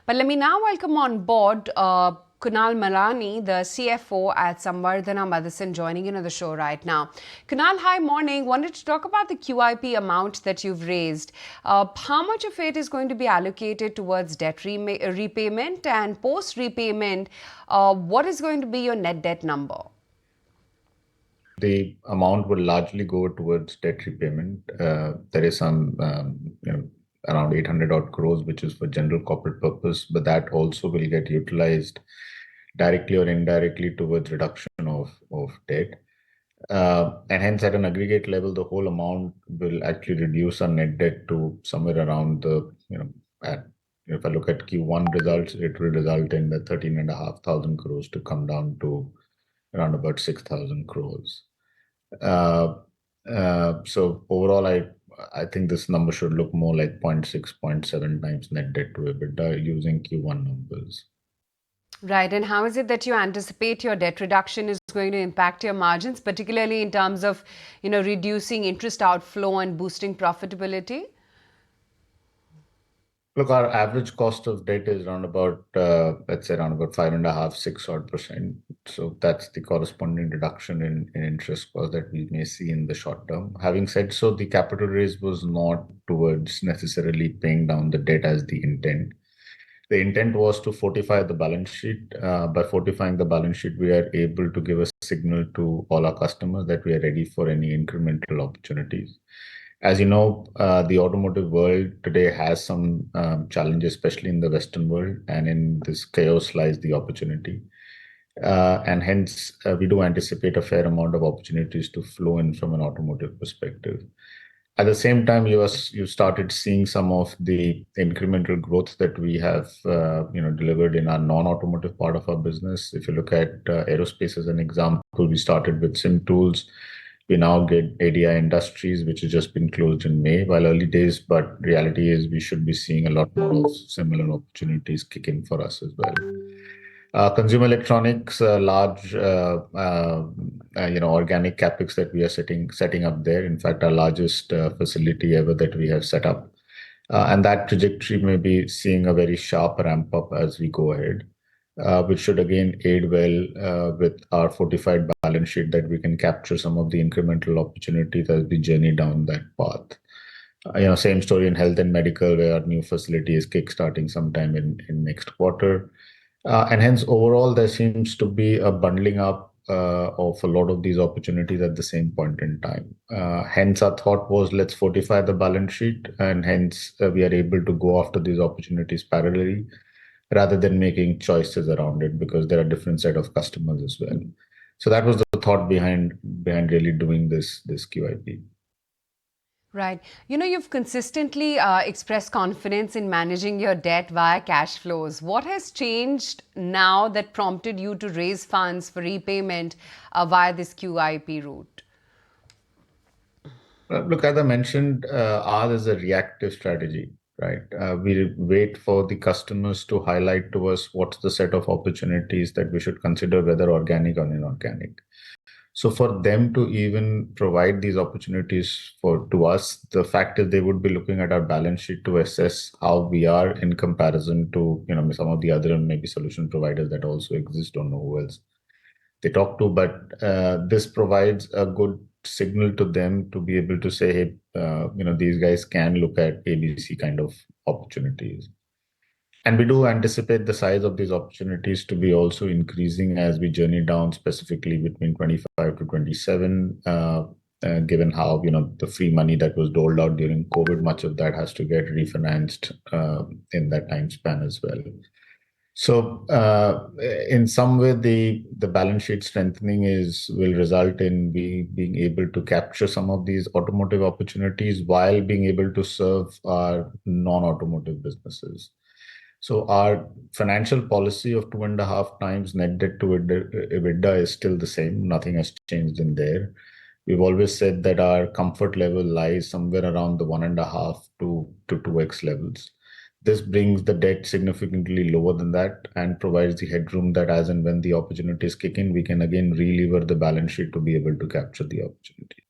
But let me now welcome on board Kunal Malani, the CFO at Samvardhana Motherson, joining in on the show right now. Kunal, hi, morning. Wanted to talk about the QIP amount that you've raised. How much of it is going to be allocated towards debt repayment, and post repayment, what is going to be your net debt number? The amount will largely go towards debt repayment. There is some, around 800 odd crores, which is for general corporate purpose, but that also will get utilized directly or indirectly towards reduction of debt. And hence, at an aggregate level, the whole amount will actually reduce our net debt to somewhere around if I look at Q1 results, it will result in the 13,500 crores to come down to around about 6,000 crores. So overall, I think this number should look more like 0.6, 0.7 times net debt to EBITDA using Q1 numbers. Right. And how is it that you anticipate your debt reduction is going to impact your margins, particularly in terms of, reducing interest outflow and boosting profitability? Look, our average cost of debt is around about, let's say around about 5.5, 6 odd %. So that's the corresponding reduction in interest cost that we may see in the short term. Having said so, the capital raise was not towards necessarily paying down the debt as the intent. The intent was to fortify the balance sheet. By fortifying the balance sheet, we are able to give a signal to all our customers that we are ready for any incremental opportunities. As you know, the automotive world today has some challenges, especially in the Western world, and in this chaos lies the opportunity. And hence, we do anticipate a fair amount of opportunities to flow in from an automotive perspective. At the same time, you started seeing some of the incremental growth that we have, delivered in our non-automotive part of our business. If you look at aerospace as an example, we started with Sim Tools. We now get ADI Industries, which has just been closed in May, while early days, but reality is we should be seeing a lot more of similar opportunities kick in for us as well. Consumer electronics, large, organic CAPEX that we are setting up there. In fact, our largest facility ever that we have set up. And that trajectory may be seeing a very sharp ramp up as we go ahead, which should again aid well with our fortified balance sheet that we can capture some of the incremental opportunities as we journey down that path. Same story in health and medical, where our new facility is kickstarting sometime in next quarter. And hence, overall, there seems to be a bundling up of a lot of these opportunities at the same point in time. Hence, our thought was, let's fortify the balance sheet, and hence we are able to go after these opportunities parallelly, rather than making choices around it, because there are different set of customers as well. So that was the thought behind really doing this QIP. Right. You've consistently expressed confidence in managing your debt via cash flows. What has changed now that prompted you to raise funds for repayment via this QIP route? Look, as I mentioned, ours is a reactive strategy, right? We wait for the customers to highlight to us what's the set of opportunities that we should consider, whether organic or inorganic. So for them to even provide these opportunities to us, the fact is they would be looking at our balance sheet to assess how we are in comparison to some of the other maybe solution providers that also exist. Don't know who else they talk to, but this provides a good signal to them to be able to say, hey, these guys can look at ABC kind of opportunities. And we do anticipate the size of these opportunities to be also increasing as we journey down, specifically between 25 to 27, given how, the free money that was doled out during COVID, much of that has to get refinanced in that time span as well. So in some way, the balance sheet strengthening will result in being able to capture some of these automotive opportunities while being able to serve our non-automotive businesses. So our financial policy of 2.5 times net debt to EBITDA is still the same. Nothing has changed in there. We've always said that our comfort level lies somewhere around the 1.5 to 2x levels. This brings the debt significantly lower than that and provides the headroom that as and when the opportunities kick in, we can again relever the balance sheet to be able to capture the opportunity.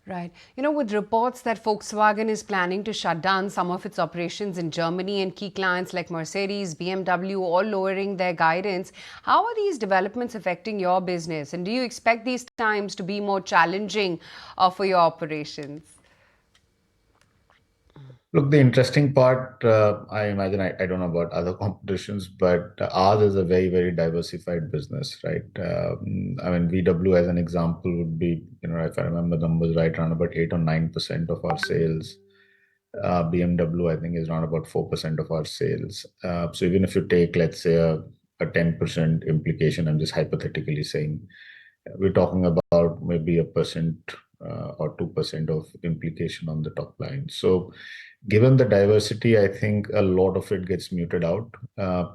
Right. With reports that Volkswagen is planning to shut down some of its operations in Germany and key clients like Mercedes, BMW, all lowering their guidance, how are these developments affecting your business? And do you expect these times to be more challenging for your operations? Look, the interesting part, I imagine, I don't know about other competitions, but ours is a very, very diversified business, right? I mean, VW as an example would be, if I remember the numbers right, around about 8 or 9% of our sales. BMW, I think, is around about 4% of our sales. So even if you take, let's say, a 10% implication, I'm just hypothetically saying, we're talking about maybe a percent or 2% of implication on the top line. So given the diversity, I think a lot of it gets muted out.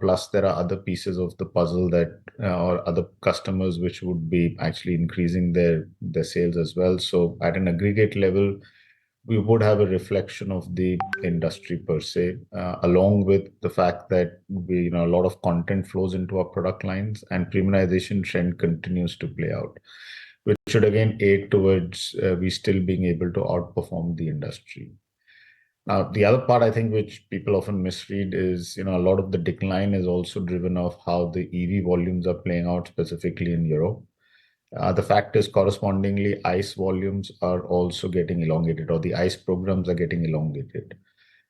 Plus, there are other pieces of the puzzle that, or other customers, which would be actually increasing their sales as well. So at an aggregate level, we would have a reflection of the industry per se, along with the fact that a lot of content flows into our product lines and premiumization trend continues to play out, which should again aid towards we still being able to outperform the industry. Now, the other part I think which people often misread is, a lot of the decline is also driven off how the EV volumes are playing out specifically in Europe. The fact is, correspondingly, ICE volumes are also getting elongated, or the ICE programs are getting elongated.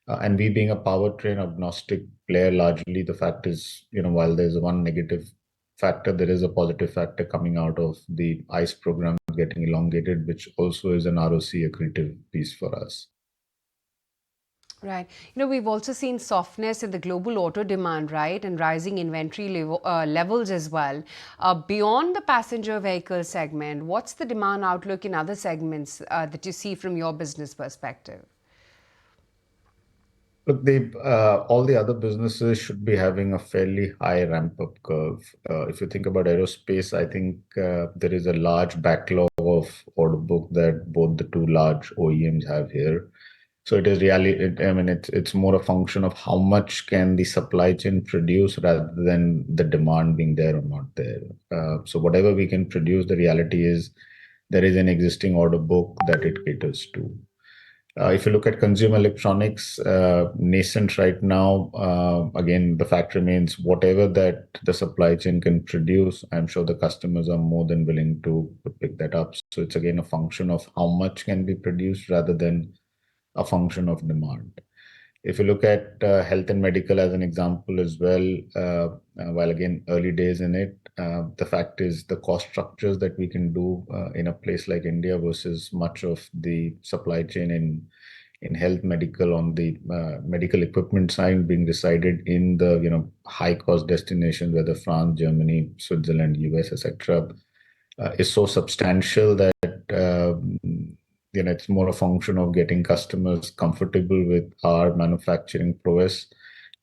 And we being a powertrain agnostic player, largely, the fact is, while there's one negative factor, there is a positive factor coming out of the ICE program getting elongated, which also is an ROC accretive piece for us. Right. We've also seen softness in the global auto demand, right, and rising inventory levels as well. Beyond the passenger vehicle segment, what's the demand outlook in other segments that you see from your business perspective? Look, all the other businesses should be having a fairly high ramp-up curve. If you think about aerospace, I think there is a large backlog of order book that both the two large OEMs have here. So it is really, I mean, it's more a function of how much can the supply chain produce rather than the demand being there or not there. So whatever we can produce, the reality is there is an existing order book that it caters to. If you look at consumer electronics, nascent right now, again, the fact remains whatever that the supply chain can produce, I'm sure the customers are more than willing to pick that up. So it's again a function of how much can be produced rather than a function of demand. If you look at health and medical as an example as well, while again early days in it, the fact is the cost structures that we can do in a place like India versus much of the supply chain in health medical on the medical equipment side being decided in the high cost destinations, whether France, Germany, Switzerland, US, etc., is so substantial that it's more a function of getting customers comfortable with our manufacturing prowess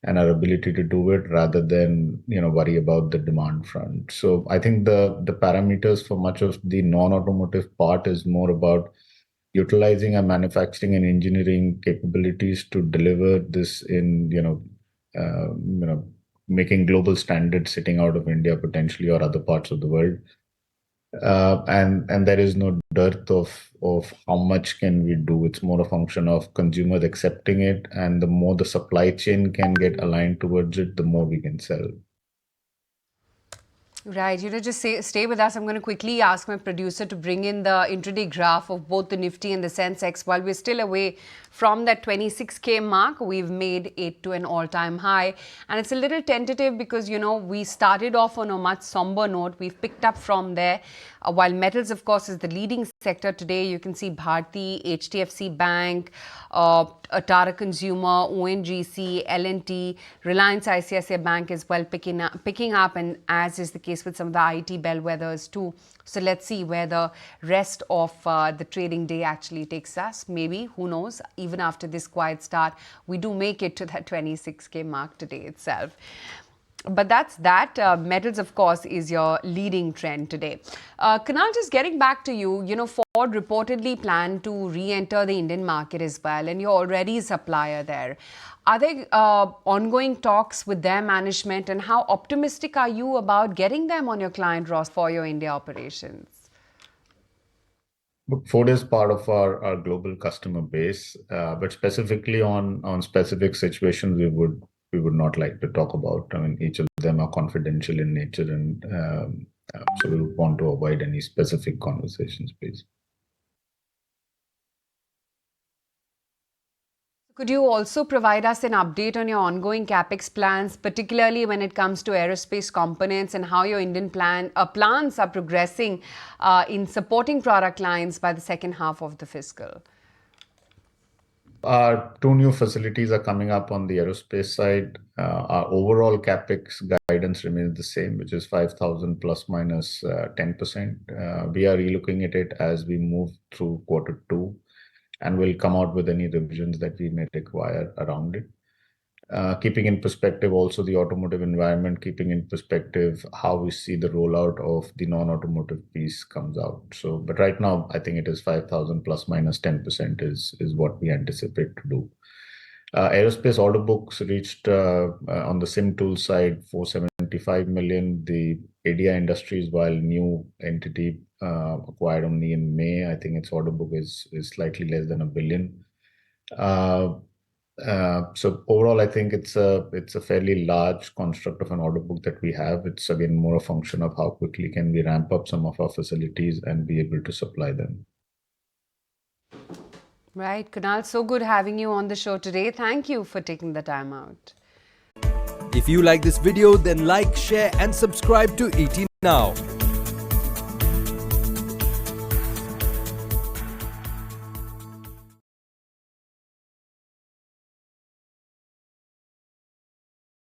and our ability to do it rather than worry about the demand front. So I think the parameters for much of the non-automotive part is more about utilizing our manufacturing and engineering capabilities to deliver this in making global standards sitting out of India potentially or other parts of the world. And there is no dearth of how much can we do. It's more a function of consumers accepting it, and the more the supply chain can get aligned towards it, the more we can sell. Right. Just stay with us. I'm going to quickly ask my producer to bring in the intraday graph of both the Nifty and the Sensex. While we're still away from that 26K mark, we've made it to an all-time high. And it's a little tentative because, we started off on a much somber note. We've picked up from there. While metals, of course, is the leading sector today, you can see Bharti, HDFC Bank, Tata Consumer, ONGC, L&T, Reliance ICICI Bank as well picking up, and as is the case with some of the IT bellwethers too. So let's see where the rest of the trading day actually takes us. Maybe, who knows, even after this quiet start, we do make it to that 26K mark today itself. But that's that. Metals, of course, is your leading trend today. Kunal, just getting back to you, Ford reportedly planned to re-enter the Indian market as well, and you're already a supplier there. Are there ongoing talks with their management, and how optimistic are you about getting them on your client roster for your India operations? Look, Ford is part of our global customer base, but specifically on specific situations, we would not like to talk about. I mean, each of them are confidential in nature, and so we would want to avoid any specific conversations, please. Could you also provide us an update on your ongoing CAPEX plans, particularly when it comes to aerospace components and how your Indian plans are progressing in supporting product lines by the second half of the fiscal? Our two new facilities are coming up on the aerospace side. Our overall CAPEX guidance remains the same, which is 5,000 plus minus 10%. We are relooking at it as we move through Q2, and we'll come out with any revisions that we may require around it. Keeping in perspective also the automotive environment, keeping in perspective how we see the rollout of the non-automotive piece comes out. So, but right now, I think it is 5,000 plus minus 10% is what we anticipate to do. Aerospace order books reached on the sim tool side 475 million. The ADI Industries, while new entity acquired only in May, I think its order book is slightly less than $1 billion. So overall, I think it's a fairly large construct of an order book that we have. It's again more a function of how quickly can we ramp up some of our facilities and be able to supply them. Right, Kunal, so good having you on the show today. Thank you for taking the time out. If you like this video, then like, share and subscribe to ET Now.